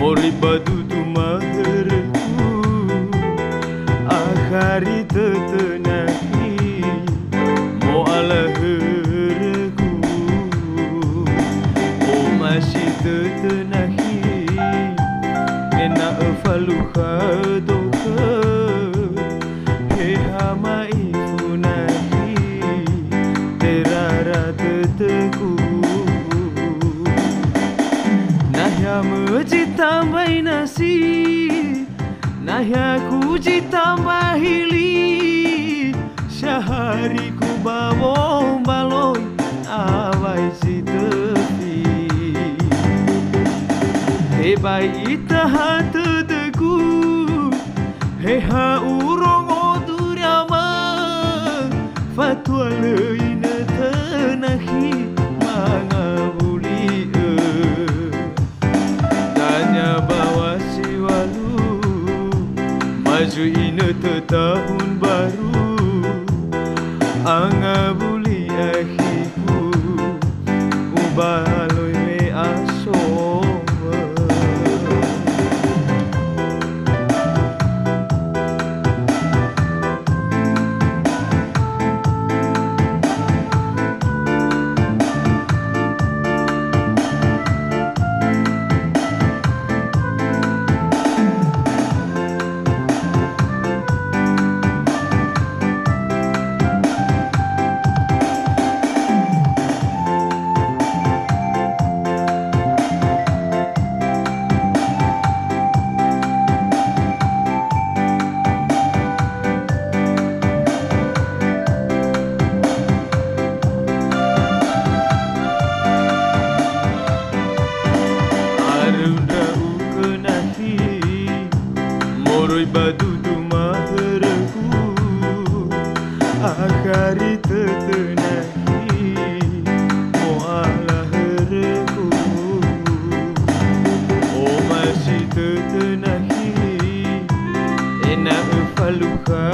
Moribadu tu maherku akhari tetenahi mo alaherku o masih tetenahi ena faluha doka he hamai funahi terara teteku nahya tambah nasi, nahya kuji tambah hili, syahari ku bawa baloi awai si tepi. Hebai itahat teku, heha urong odurama, fatwa leina tenahi mangabuli. Maju ina tahun baru angabuli akhiku ubaloi me asoma Moribadu tu maherku akhari tetenahi mo alaherku o masih tetenahi ena faluha